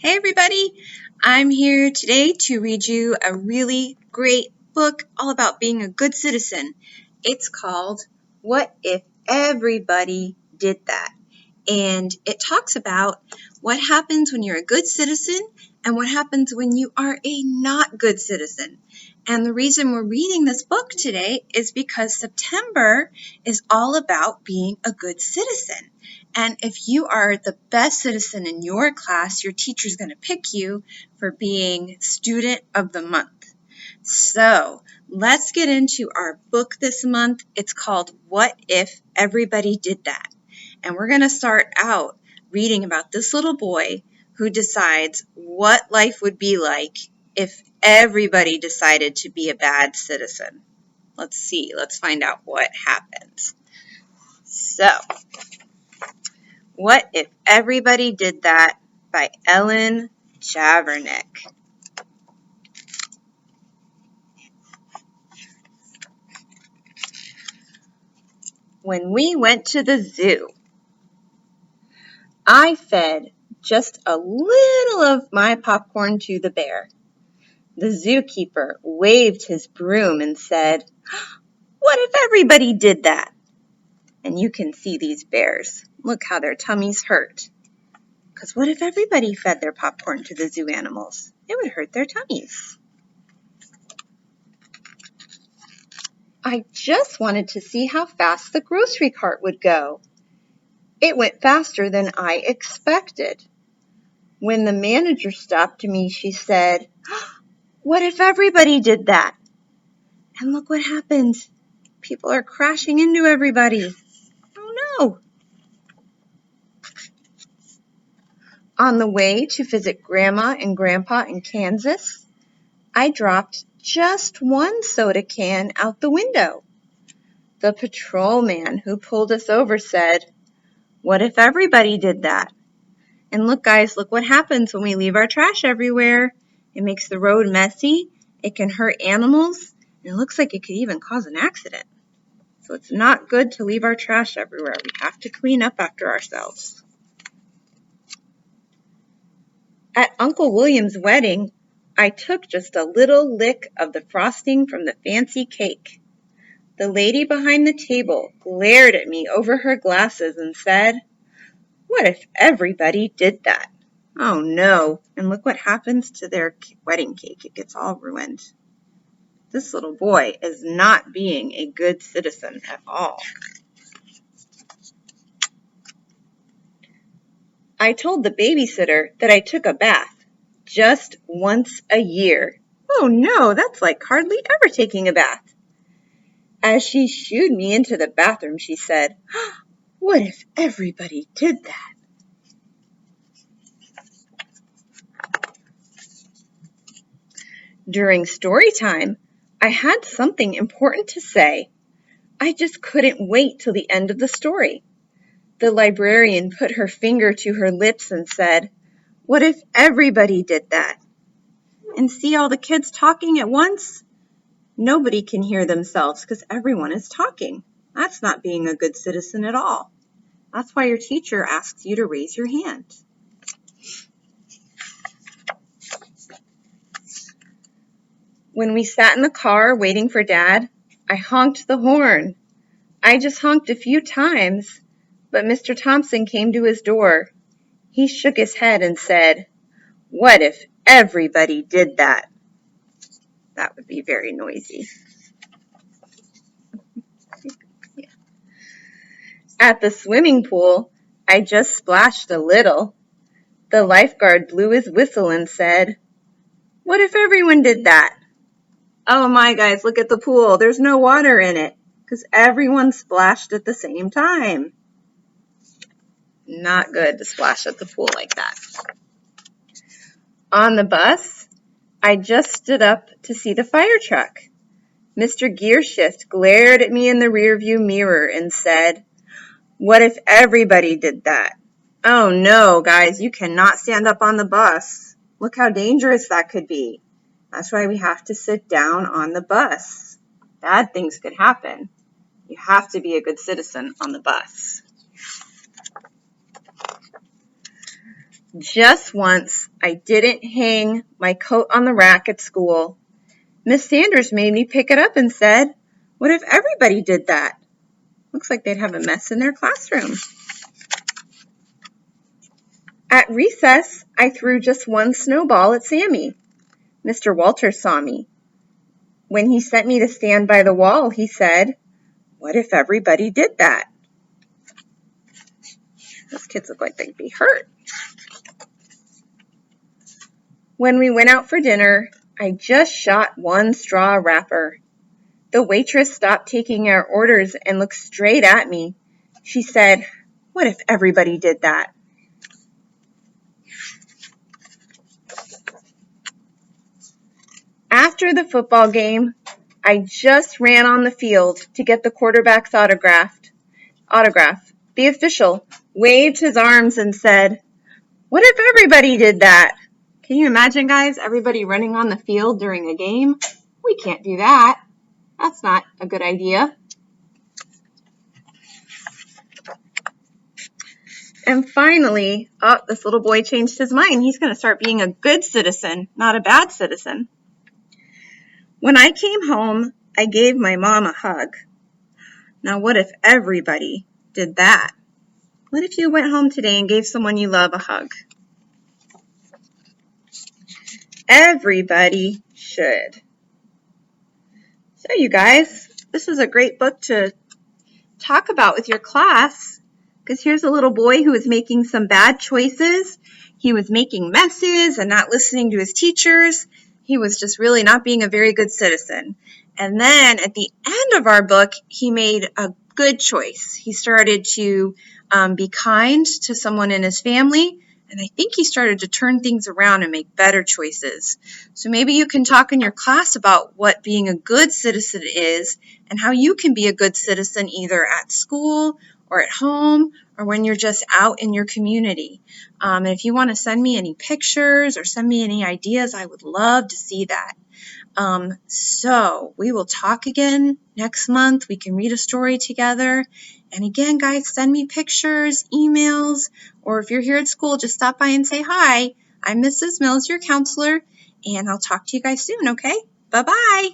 Hey everybody, I'm here today to read you a really great book all about being a good citizen. It's called What If Everybody Did That? And it talks about what happens when you're a good citizen and what happens when you are a not good citizen. And the reason we're reading this book today is because September is all about being a good citizen. And if you are the best citizen in your class, your teacher's going to pick you for being Student of the Month. So let's get into our book this month. It's called What If Everybody Did That? And we're going to start out reading about this little boy who decides what life would be like if everybody decided to be a bad citizen. Let's see. Let's find out what happens. So, What If Everybody Did That by Ellen Javernick. When we went to the zoo, I fed just a little of my popcorn to the bear. The zookeeper waved his broom and said, "What if everybody did that?" And you can see these bears. Look how their tummies hurt. Because what if everybody fed their popcorn to the zoo animals? It would hurt their tummies. I just wanted to see how fast the grocery cart would go. It went faster than I expected. When the manager stopped me, she said, "What if everybody did that?" And look what happened. People are crashing into everybody. Oh no. On the way to visit Grandma and Grandpa in Kansas, I dropped just one soda can out the window. The patrolman who pulled us over said, "What if everybody did that?" And look, guys, look what happens when we leave our trash everywhere. It makes the road messy, it can hurt animals, and it looks like it could even cause an accident. So it's not good to leave our trash everywhere. We have to clean up after ourselves. At Uncle William's wedding, I took just a little lick of the frosting from the fancy cake. The lady behind the table glared at me over her glasses and said, "What if everybody did that?" Oh no, and look what happens to their wedding cake. It gets all ruined. This little boy is not being a good citizen at all. I told the babysitter that I took a bath just once a year. Oh no, that's like hardly ever taking a bath. As she shooed me into the bathroom, she said, "What if everybody did that?" During story time, I had something important to say. I just couldn't wait till the end of the story. The librarian put her finger to her lips and said, "What if everybody did that?" And see all the kids talking at once? Nobody can hear themselves because everyone is talking. That's not being a good citizen at all. That's why your teacher asks you to raise your hand. When we sat in the car waiting for Dad, I honked the horn. I just honked a few times, but Mr. Thompson came to his door. He shook his head and said, "What if everybody did that?" That would be very noisy. Yeah. At the swimming pool, I just splashed a little. The lifeguard blew his whistle and said, "What if everyone did that?" Oh my, guys, look at the pool. There's no water in it because everyone splashed at the same time. Not good to splash at the pool like that. On the bus, I just stood up to see the fire truck. Mr. Gearshift glared at me in the rearview mirror and said, "What if everybody did that?" Oh no, guys, you cannot stand up on the bus. Look how dangerous that could be. That's why we have to sit down on the bus. Bad things could happen. You have to be a good citizen on the bus. Just once, I didn't hang my coat on the rack at school. Miss Sanders made me pick it up and said, "What if everybody did that?" Looks like they'd have a mess in their classroom. At recess, I threw just one snowball at Sammy. Mr. Walters saw me. When he sent me to stand by the wall, he said, "What if everybody did that?" Those kids look like they'd be hurt. When we went out for dinner, I just shot one straw wrapper. The waitress stopped taking our orders and looked straight at me. She said, "What if everybody did that?" After the football game, I just ran on the field to get the quarterback's autograph. The official waved his arms and said, "What if everybody did that?" Can you imagine, guys, everybody running on the field during a game? We can't do that. That's not a good idea. And finally, this little boy changed his mind. He's going to start being a good citizen, not a bad citizen. When I came home, I gave my mom a hug. Now, what if everybody did that? What if you went home today and gave someone you love a hug? Everybody should. So, you guys, this is a great book to talk about with your class, because here's a little boy who was making some bad choices. He was making messes and not listening to his teachers. He was just really not being a very good citizen. And then at the end of our book, he made a good choice. He started to be kind to someone in his family, and I think he started to turn things around and make better choices. So maybe you can talk in your class about what being a good citizen is and how you can be a good citizen either at school or at home or when you're just out in your community. And if you want to send me any pictures or send me any ideas, I would love to see that. So we will talk again next month. We can read a story together. And again, guys, send me pictures, emails, or if you're here at school, just stop by and say hi. I'm Mrs. Mills, your counselor, and I'll talk to you guys soon, okay? Bye-bye.